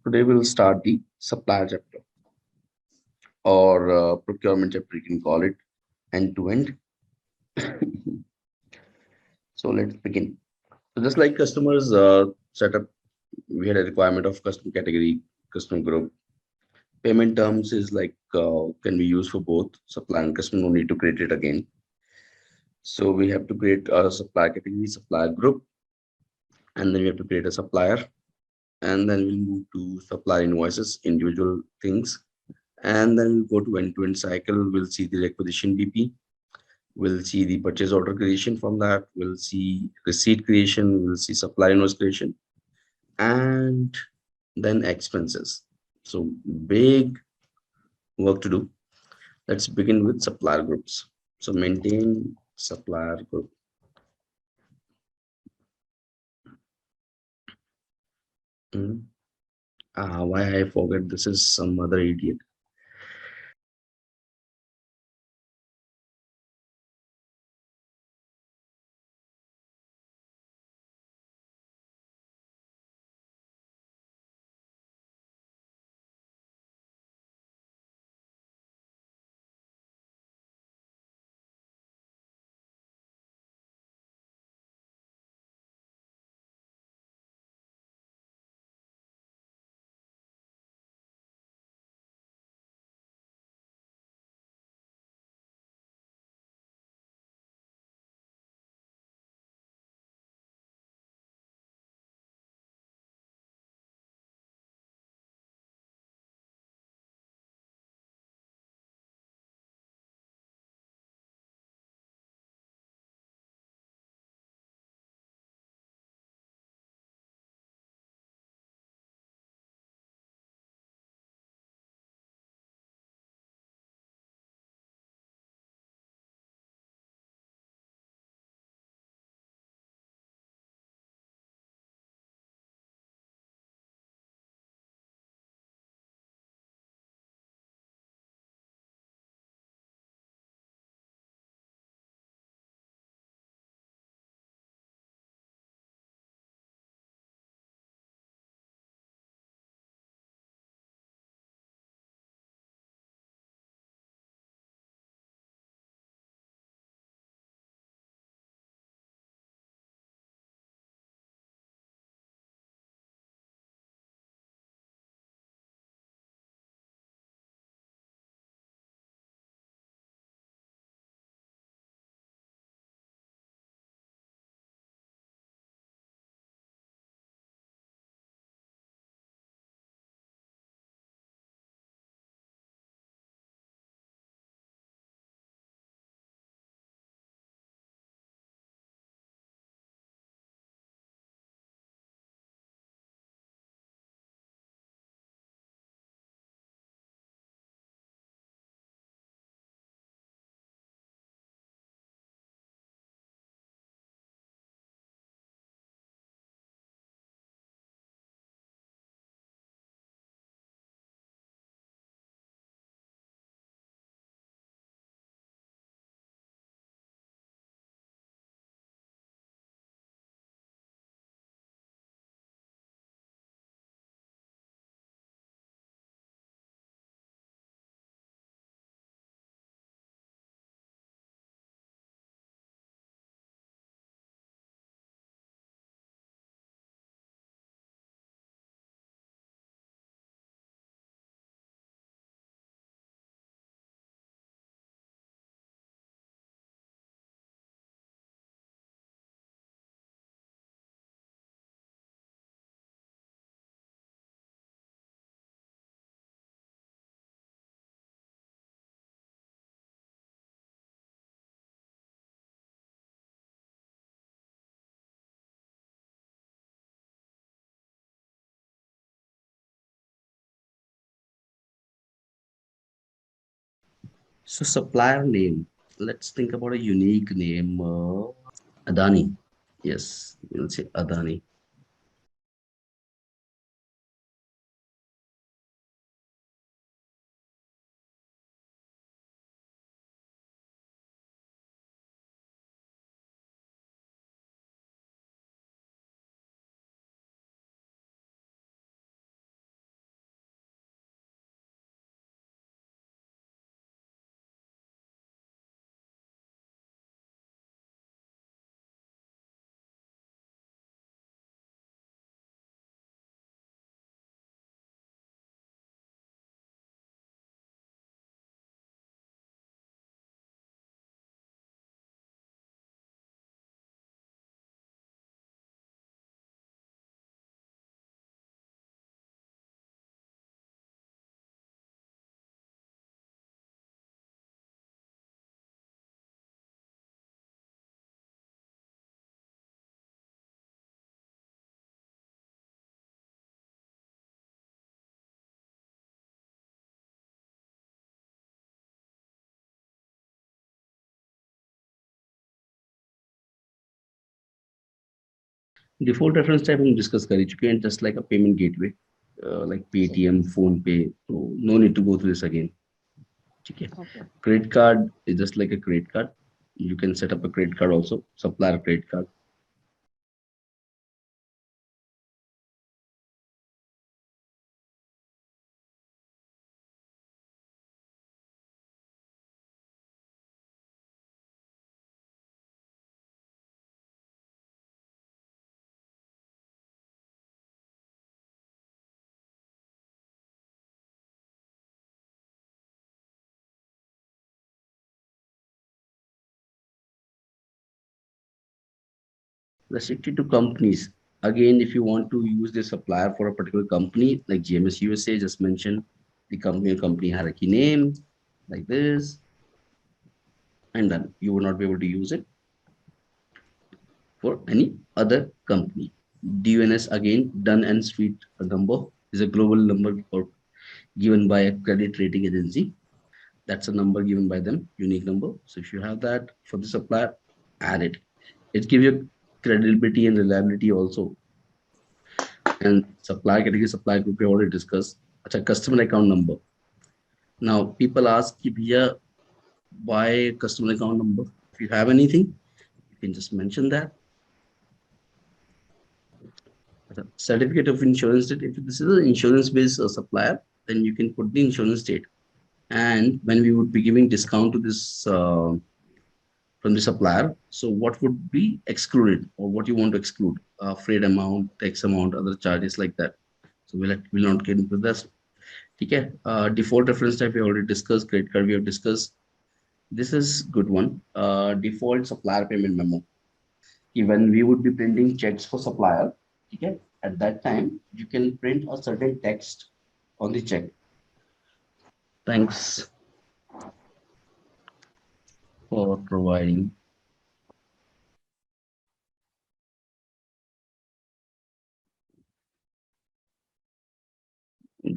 Today we'll start the supplier chapter or procurement chapter, you can call it end to end. So let's begin. So just like customers setup, we had a requirement of custom category, custom group. Payment terms is like can be used for both supply and customer. No need to create it again. So we have to create a supplier category, supplier group, and then we have to create a supplier, and then we'll move to supplier invoices, individual things, and then we'll go to end-to-end cycle. We'll see the requisition BP, we'll see the purchase order creation. From that we'll see receipt creation, we'll see supply invoice creation, and then expenses. So big work to do. Let's begin with supplier groups. So maintain supplier group. Hmm. Why I forget, this is some other idiot. So supplier name. Let's think about a unique name. Adani. Yes, we'll say Adani. Default reference type हम discuss करी चुके हैं, just like a payment gateway, like Paytm, phone pay, so no need to go through this again. ठीक है. Okay. Credit card is just like a credit card. You can set up a credit card also, supplier credit card. Restricted to companies. Again, if you want to use the supplier for a particular company, like GMS USA, just mention the company hierarchy name, like this, and then you will not be able to use it for any other company. DUNS again, Dun and Street number is a global number or given by a credit rating agency. That's a number given by them, unique number. So if you have that for the supplier, add it. It gives you credibility and reliability also. And supply category, supply group we already discussed. Acha, customer account number. Now people ask कि भैया why customer account number? If you have anything, you can just mention that. Certificate of insurance date. If this is an insurance based supplier, then you can put the insurance date. And when we would be giving discount to this from the supplier, so what would be excluded or what you want to exclude? Freight amount, tax amount, other charges like that. So we'll not get into this. Okay. Default reference type we already discussed. Credit card we have discussed. This is good one. Default supplier payment memo. When we would be printing checks for supplier, okay, at that time you can print a certain text on the check. Thanks for providing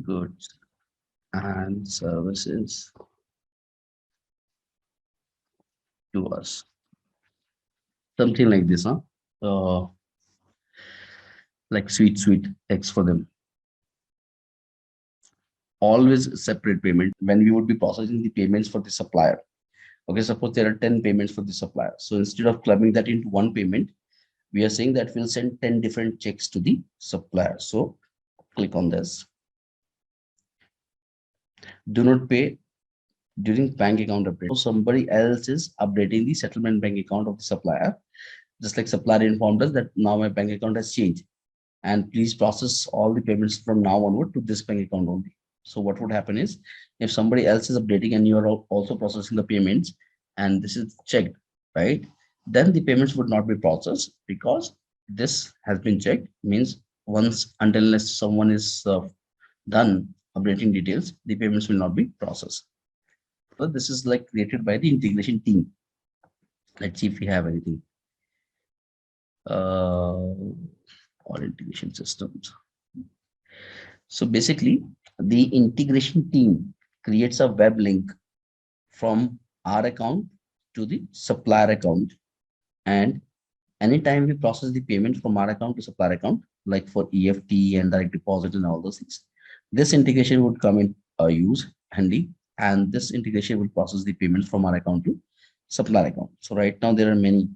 goods and services to us. Something like this, huh? Like sweet text for them. Always separate payment when we would be processing the payments for the supplier. Okay, suppose there are 10 payments for the supplier. So instead of clubbing that into one payment, we are saying that we'll send 10 different checks to the supplier. So click on this. Do not pay during bank account update. So somebody else is updating the settlement bank account of the supplier. Just like supplier informed us that now my bank account has changed and please process all the payments from now onward to this bank account only. So what would happen is if somebody else is updating and you are also processing the payments and this is checked, right? Then the payments would not be processed because this has been checked. Means once until unless someone is done updating details, the payments will not be processed. So this is like created by the integration team. Let's see if we have anything. All integration systems. So basically, the integration team creates a web link from our account to the supplier account. And anytime we process the payment from our account to supplier account, like for EFT and direct deposit and all those things, this integration would come in use handy, and this integration will process the payments from our account to supplier account. So right now there are many.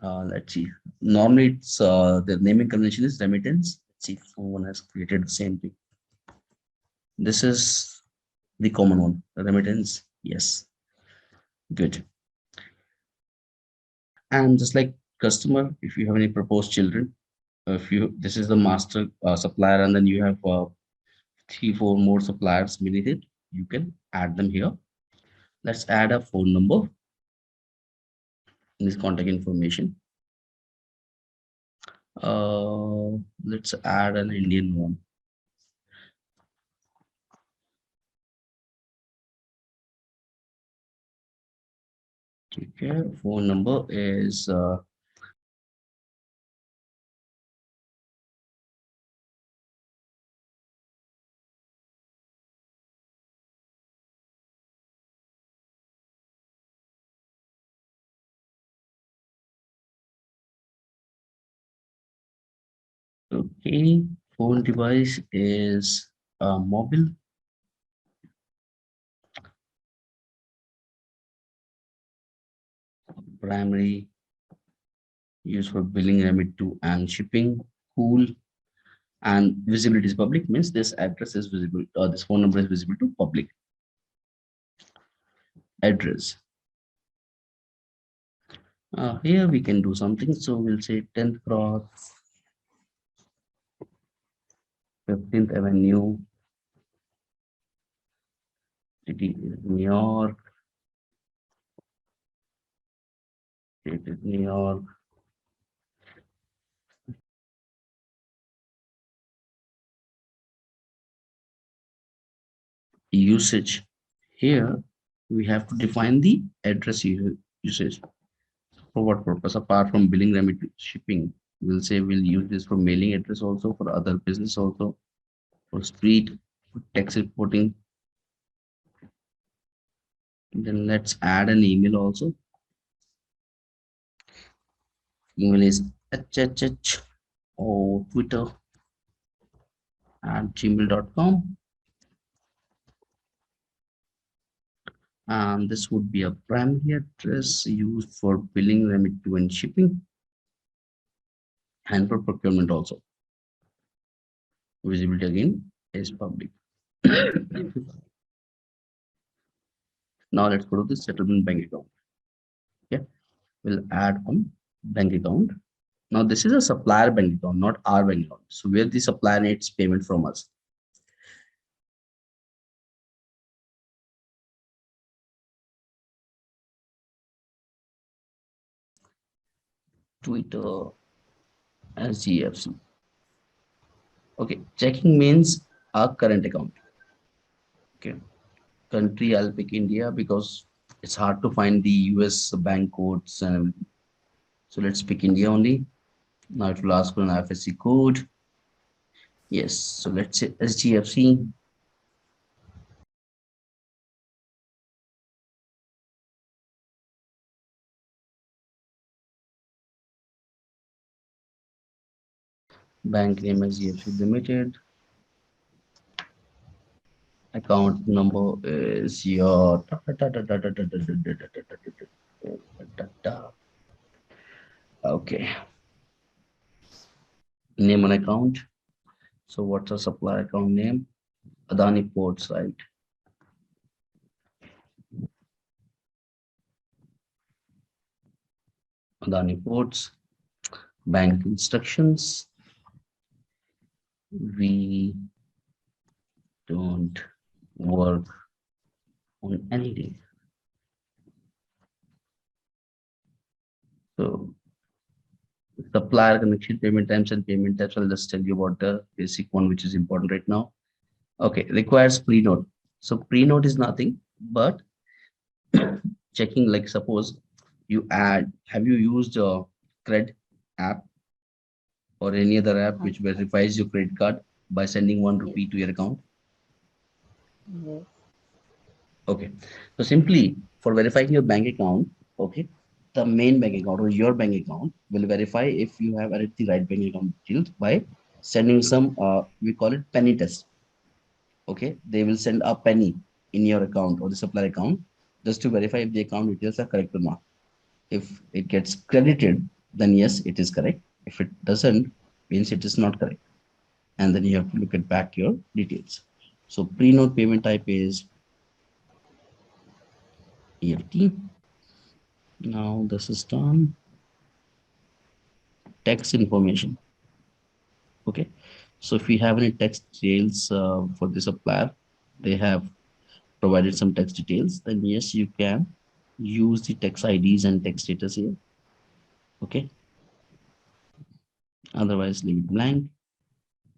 Let's see. Normally, it's the naming convention is remittance. Let's see if someone has created the same thing. This is the common one, remittance. Yes, good. And just like customer, if you have any proposed children, if you this is the master supplier, and then you have three, four more suppliers beneath it, you can add them here. Let's add a phone number in this contact information. Let's add an Indian one. Okay, phone number is Okay, phone device is mobile, primary used for billing, remit to and shipping. Cool, and visibility is public means this address is visible, or this phone number is visible to public. Address. Here we can do something. So we'll say 10th cross, 15th Avenue, city is New York, state is New York. Usage. Here we have to define the address usage. For what purpose? Apart from billing, remit, shipping, we'll say we'll use this for mailing address also, for other business also, for street, for tax reporting. Then let's add an email also. Email is hhh or Twitter at gmail.com. And this would be a primary address used for billing, remit to and shipping, and for procurement also. Visibility again is public. Now let's go to the settlement bank account. Okay, we'll add one bank account. Now this is a supplier bank account, not our bank account. So where the supplier needs payment from us. Twitter SGFC. Okay, checking means our current account. Okay, country I'll pick India because it's hard to find the US bank codes and everything. So let's pick India only. Now it will ask for an IFSC code. Yes, so let's say SGFC. Bank name SGFC Limited. Account number is your okay. Name on account. So what's a supplier account name? Adani Ports, right? Adani Ports. Bank instructions. We don't work on any day. So supplier connection, payment times and payment types. I'll just tell you about the basic one, which is important right now. Okay, requires pre-note. So pre-note is nothing but checking, like suppose you have you used a credit app or any other app which verifies your credit card by sending 1 rupee to your account? Yes. Okay, so simply for verifying your bank account, okay, the main bank account or your bank account will verify if you have added the right bank account details by sending some, we call it penny test. Okay, they will send a penny in your account or the supplier account just to verify if the account details are correct or not. If it gets credited, then yes, it is correct. If it doesn't, means it is not correct. And then you have to look at back your details. So pre-note payment type is EFT. Now this is done. Tax information. Okay. So if we have any tax details for the supplier, they have provided some tax details, then yes, you can use the tax IDs and tax status here. Okay. Otherwise, leave it blank.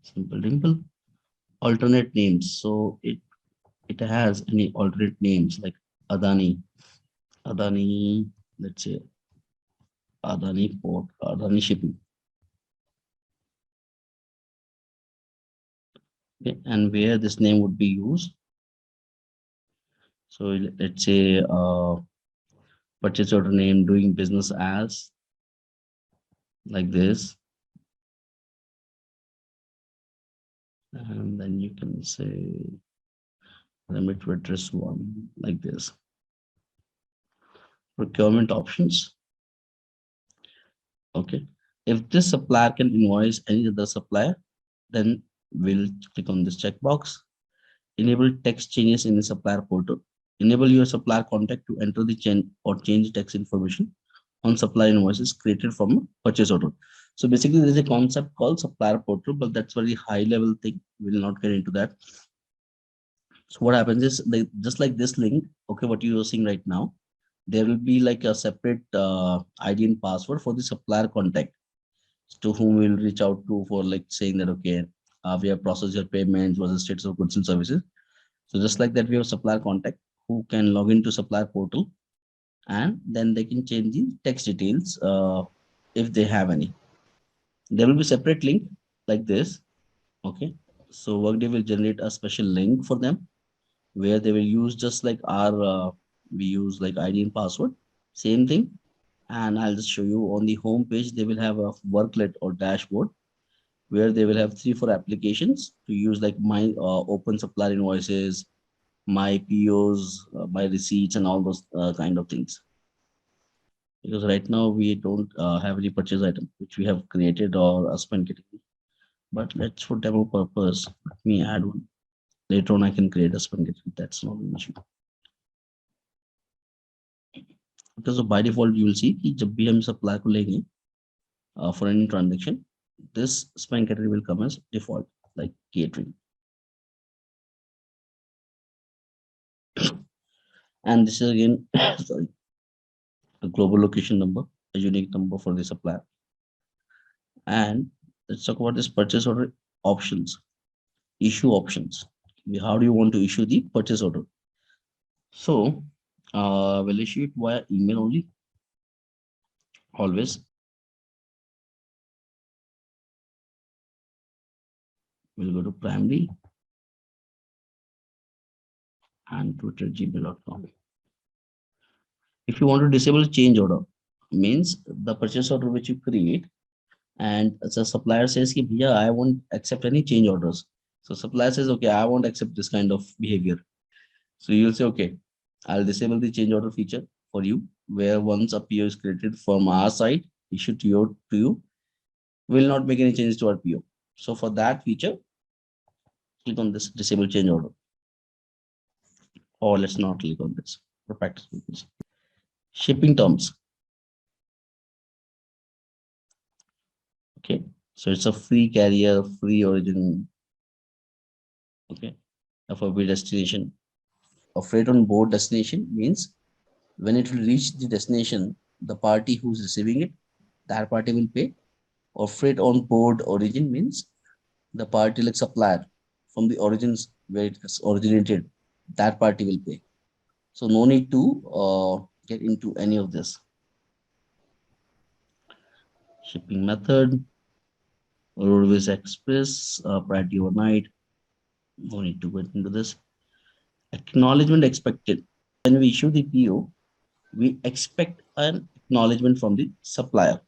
Simple dimple. Alternate names. So it has any alternate names like Adani, Adani, let's say Adani Port, Adani Shipping. Okay, and where this name would be used. So let's say purchase order name, doing business as, like this. And then you can say limit to address one like this. Procurement options. Okay. If this supplier can invoice any other supplier, then we'll click on this checkbox. Enable text changes in the supplier portal. Enable your supplier contact to enter the change or change text information on supplier invoices created from a purchase order. So basically, there's a concept called supplier portal, but that's very high level thing. We'll not get into that. So what happens is just like this link, okay, what you are seeing right now, there will be like a separate ID and password for the supplier contact to whom we'll reach out to for like saying that, okay, we have processed your payments, what's the status of goods and services. So just like that, we have supplier contact who can log into supplier portal and then they can change the text details if they have any. There will be separate link like this. Okay. So Workday will generate a special link for them where they will use just like our, we use like ID and password, same thing. And I'll just show you on the home page, they will have a worklet or dashboard where they will have 3 4 applications to use like my open supplier invoices, my POs, my receipts, and all those kind of things. Because right now we don't have any purchase item which we have created or a spend category. But let's for demo purpose, let me add one. Later on, I can create a spend category. That's not an issue. Because by default, you will see कि जब भी हम supply को लेंगे for any transaction, this spend category will come as default, like catering. And this is again, sorry, a global location number, a unique number for the supplier. And let's talk about this purchase order options, issue options. How do you want to issue the purchase order? So we'll issue it via email only, always. We'll go to primary and twitter@gmail.com. If you want to disable change order, means the purchase order which you create, and the supplier says, yeah, I won't accept any change orders. So supplier says, okay, I won't accept this kind of behavior. So you'll say, okay, I'll disable the change order feature for you, where once a PO is created from our side, issued to you, will not make any changes to our PO. So for that feature, click on this disable change order. Or let's not click on this for practice purposes. Shipping terms. Okay. So it's a free carrier, free origin. Okay. Of a destination. A freight on board destination means when it will reach the destination, the party who's receiving it, that party will pay. Or freight on board origin means the party like supplier from the origins where it has originated, that party will pay. So no need to get into any of this. Shipping method, roadways express, priority overnight. No need to get into this. Acknowledgement expected. When we issue the PO, we expect an acknowledgement from the supplier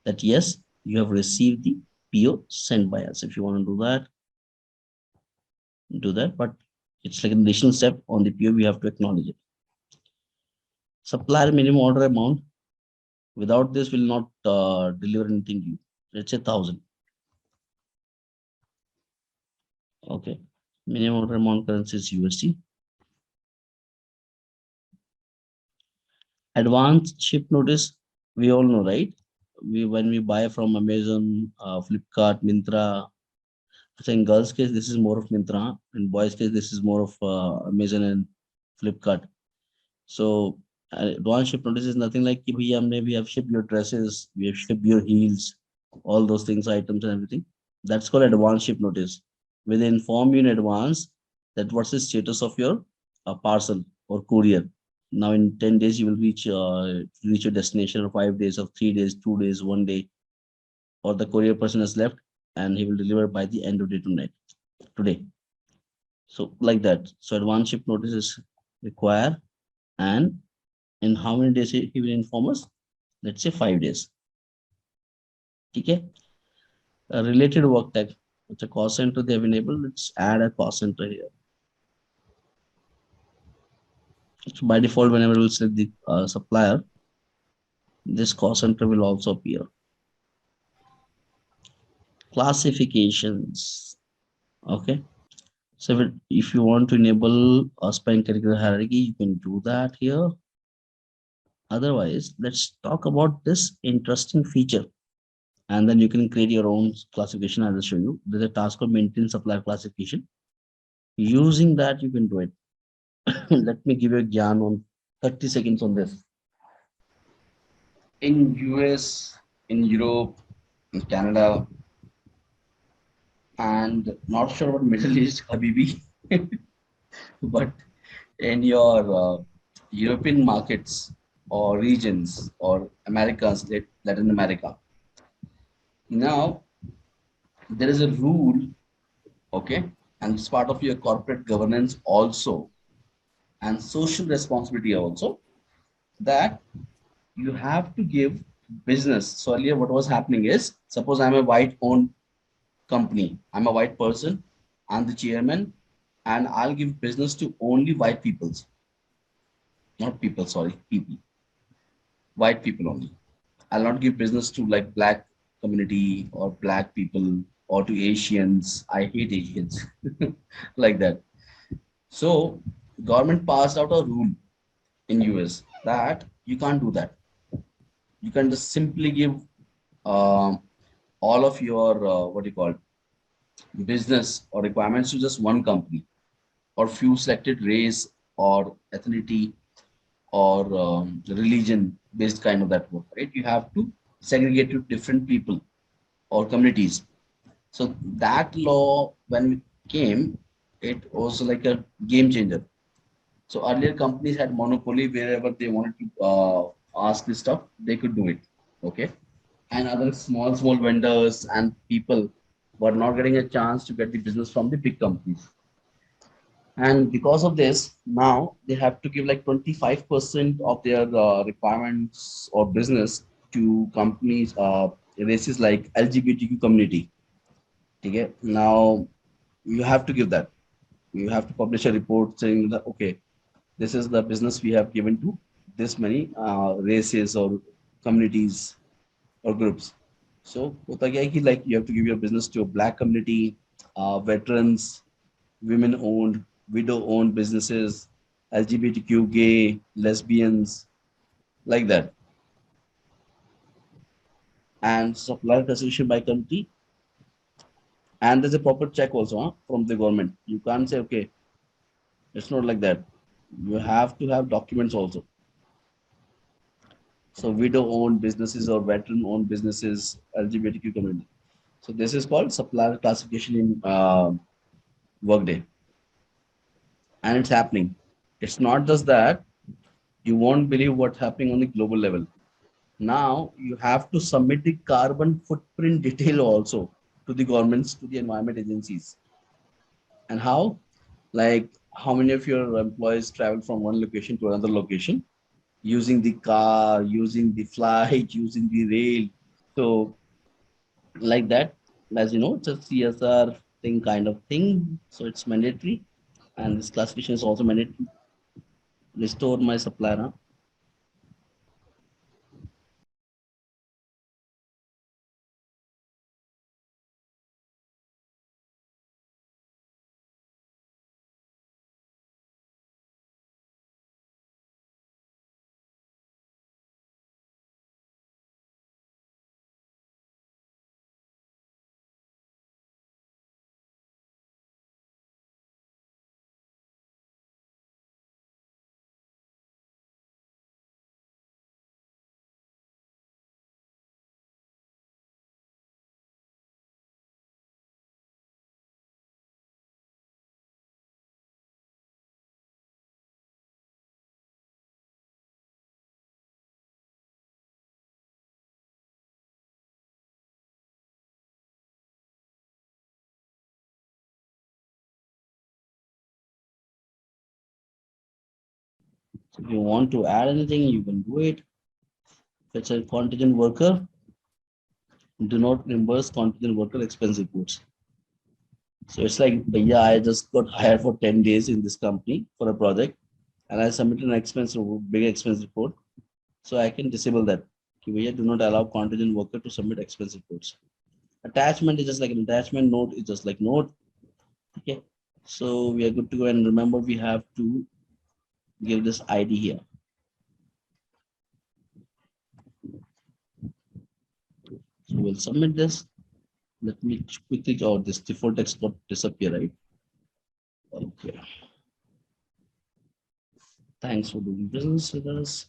that yes, you have received the PO sent by us. If you want to do that, but it's like an additional step on the PO, we have to acknowledge it. Supplier minimum order amount. Without this, will not deliver anything to you. Let's say 1,000. Okay. Minimum order amount currency is USD. Advance ship notice, we all know, right? When we buy from Amazon, Flipkart, Myntra. So in girls' case, this is more of Myntra. In boys' case, this is more of Amazon and Flipkart. So advance ship notice is nothing like we have shipped your dresses, we have shipped your heels, all those things, items and everything. That's called advance ship notice. Will inform you in advance that what's the status of your parcel or courier. Now in 10 days you will reach your destination, or 5 days, or 3 days, 2 days, 1 day, or the courier person has left and he will deliver by the end of day tonight today. So like that. So advance ship notice is required, and in how many days he will inform us? Let's say 5 days. Okay. Related work tag. It's a cost center they have enabled. Let's add a cost center here. So by default, whenever we select the supplier, this cost center will also appear. Classifications. Okay. So if you want to enable a spend category hierarchy, you can do that here. Otherwise, let's talk about this interesting feature. And then you can create your own classification. I'll show you. There's a task called maintain supplier classification. Using that, you can do it. Let me give you a gyan on 30 seconds on this. In US, in Europe, in Canada, and not sure about Middle East, Habibi, but in your European markets or regions or Americas, Latin America. Now, there is a rule, okay, and it's part of your corporate governance also, and social responsibility also, that you have to give business. So earlier, what was happening is, suppose I'm a white-owned company, I'm a white person, I'm the chairman, and I'll give business to only white peoples, not people, sorry, people, white people only. I'll not give business to like black community or black people or to Asians. I hate Asians like that. So government passed out a rule in US that you can't do that. You can just simply give um, all of your what do you call business or requirements to just one company or few selected race or ethnicity or religion based kind of that work, right? You have to segregate to different people or communities. So that law, when it came, it was like a game changer. So earlier companies had monopoly wherever they wanted to ask this stuff, they could do it. Okay. And other small vendors and people were not getting a chance to get the business from the big companies. And because of this, now they have to give like 25% of their requirements or business to companies, races like LGBTQ community. Okay. Now you have to give that. You have to publish a report saying that, okay, this is the business we have given to this many races or communities or groups. So hota kya hai ki, like you have to give your business to a black community, veterans, women owned, widow owned businesses, LGBTQ, gay, lesbians, like that. And supplier classification by country. And there's a proper check also from the government. You can't say, okay, it's not like that. You have to have documents also. So widow owned businesses or veteran owned businesses, LGBTQ community. So this is called supplier classification in Workday. And it's happening. It's not just that, you won't believe what's happening on the global level. Now you have to submit the carbon footprint detail also to the governments, to the environment agencies. And how? Like how many of your employees travel from one location to another location using the car, using the flight, using the rail. So like that, as you know, it's a CSR thing kind of thing. So it's mandatory. And this classification is also mandatory. Restore my supplier. Huh? So if you want to add anything, you can do it. If it's a contingent worker, do not reimburse contingent worker expense reports. So it's like, yeah, I just got hired for 10 days in this company for a project and I submitted an expense report, big expense report. So I can disable that. Okay, we do not allow contingent worker to submit expense reports. Attachment is just like an attachment, note is just like note. Okay. So we are good to go. And remember, we have to give this ID here. So we'll submit this. Let me quickly, oh, this default text got disappear, right? Okay. Thanks for doing business with us.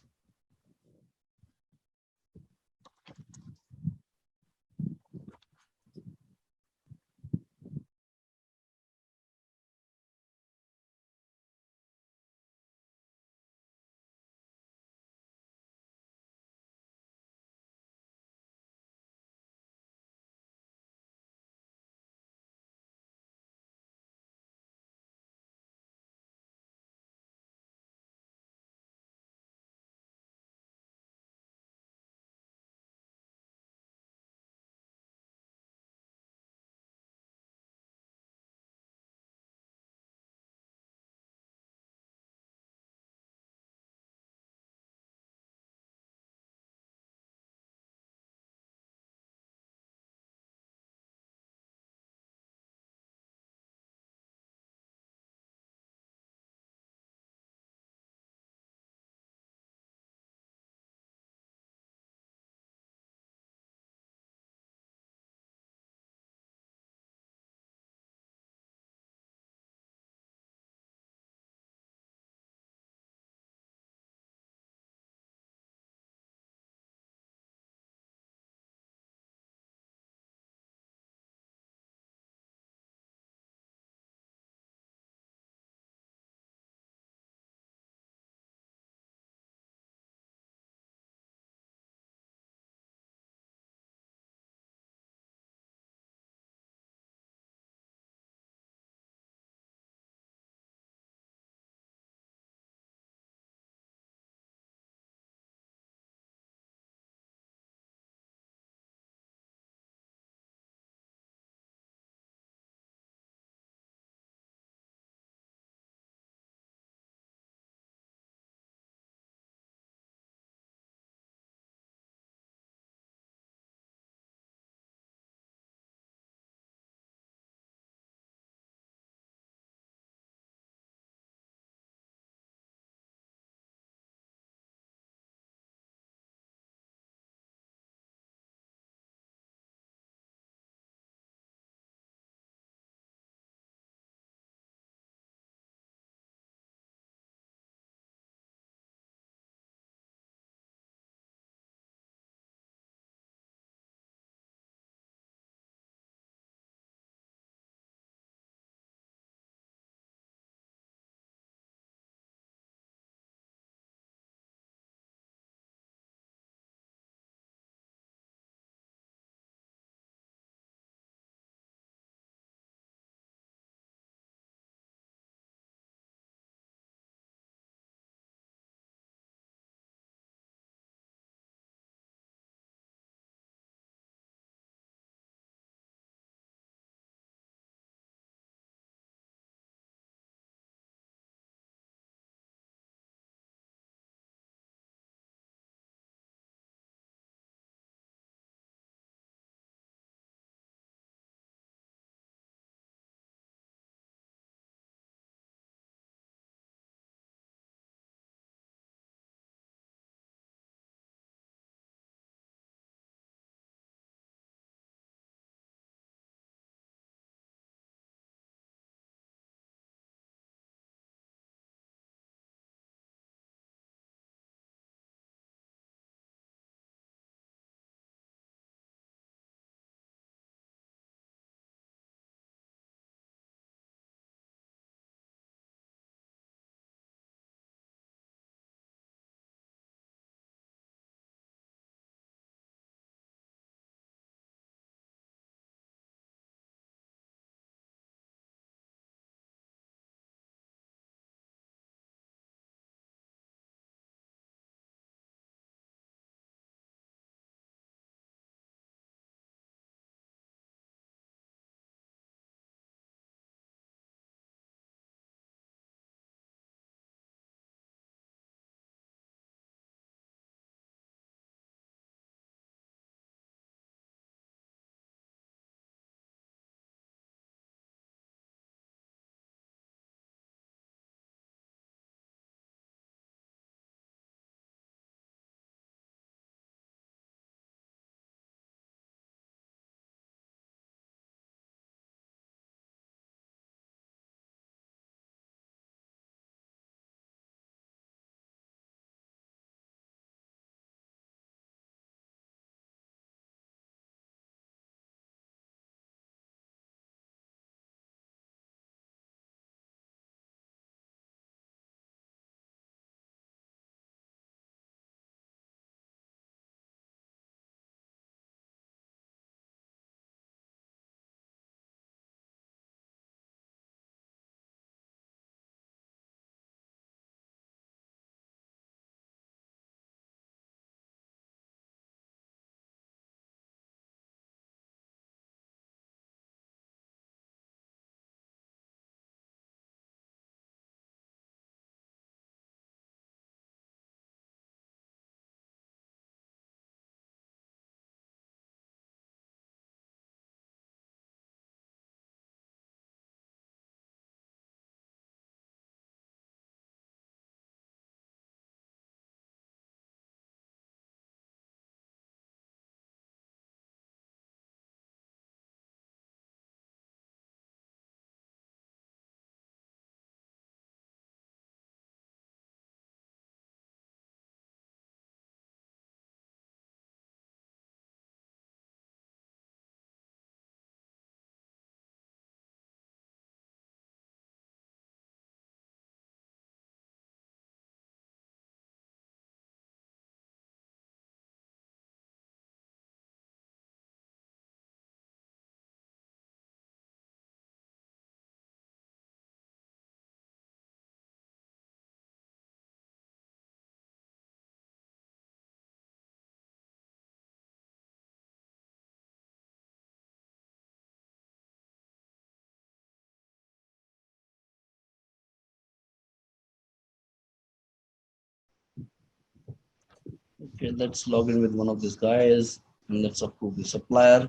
Okay, let's log in with one of these guys and let's approve the supplier.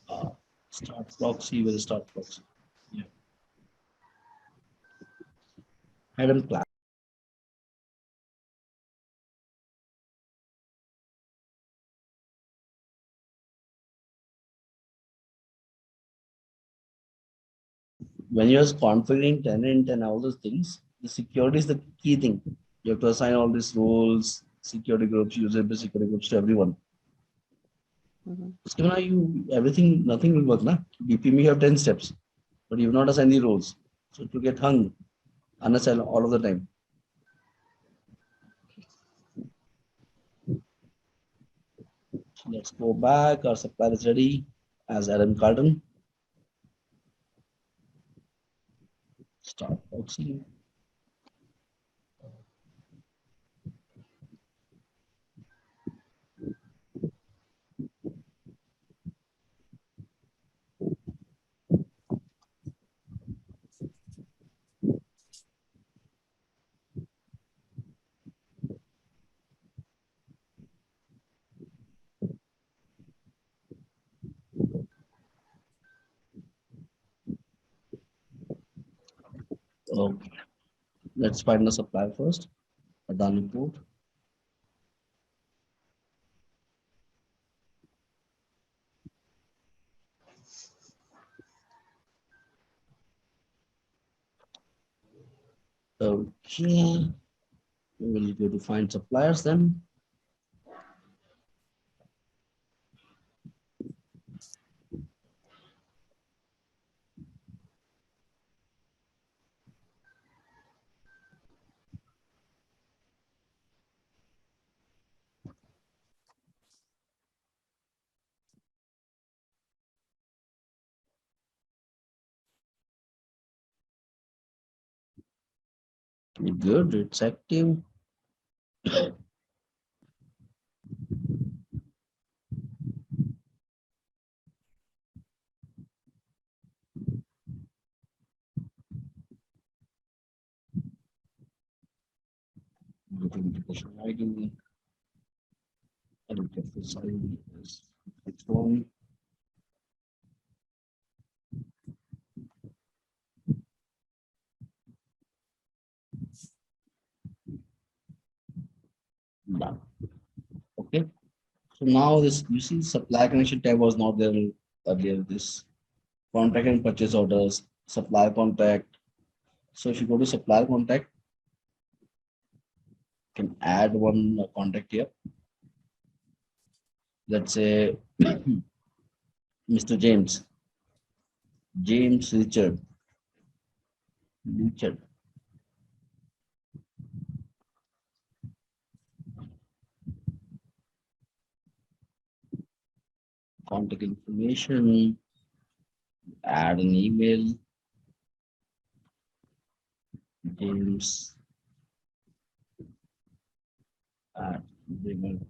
Uh, Start proxy with start proxy. Yeah. Hidden plan. When you're configuring tenant and all those things, the security is the key thing. You have to assign all these roles, security groups, user security groups to everyone. Mhm. So now you everything, nothing will work. Na? DPM you have 10 steps, but you've not assigned the roles. So to get hung unassigned all of the time. So let's go back. Our supplier is ready as Adam Carden. Start proxy. Okay. Let's find the supplier first. Adani Port. Okay. We will go to find suppliers then. Good, it's active. Identification ID. I look at this ID as its phone. Done. Okay. So now this, you see, supply connection tab was not there earlier. This contract and purchase orders, supplier contact. So if you go to supplier contact, you can add one contact here. Let's say Mr. James, James Richard, Richard. Contact information, add an email, James at Gmail.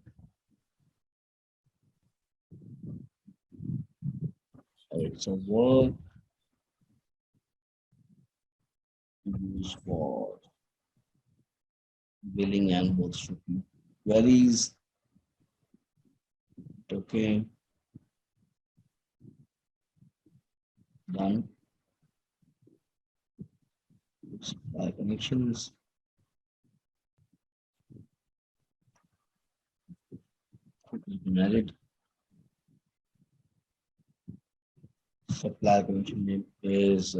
It's a work used for billing and bookkeeping. Queries, okay, done. Supply connections, married. Supply connection name is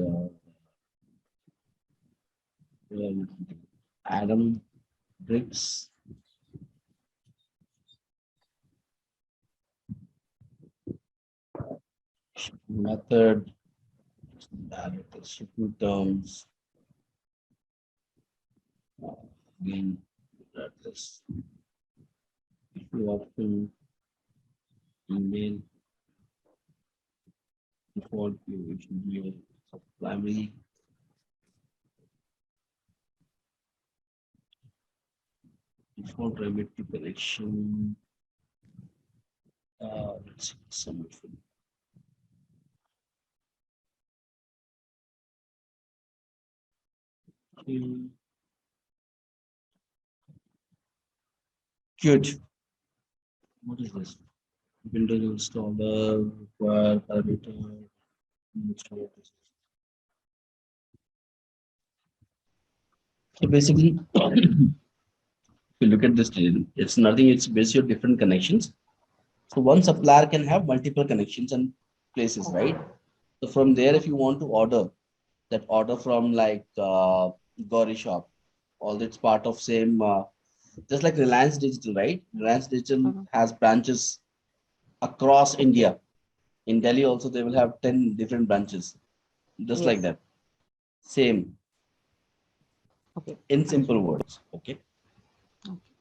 well, Adam Briggs. Method, director shipping terms. Uh, Again, that is option, email, default view, email, primary, default remedy connection. Let's see, some of them. Good. What is this? Windows installer, require parameter, install this. So basically, if you look at this, it's nothing, it's based on different connections. So one supplier can have multiple connections and places, right? So from there, if you want to order that order from like Gauri shop, all that's part of same, just like Reliance Digital, right? Reliance Digital Mhm. has branches across India. In Delhi also, they will have 10 different branches, just like Yes. that. Same, Okay. in simple Understood. words. Okay.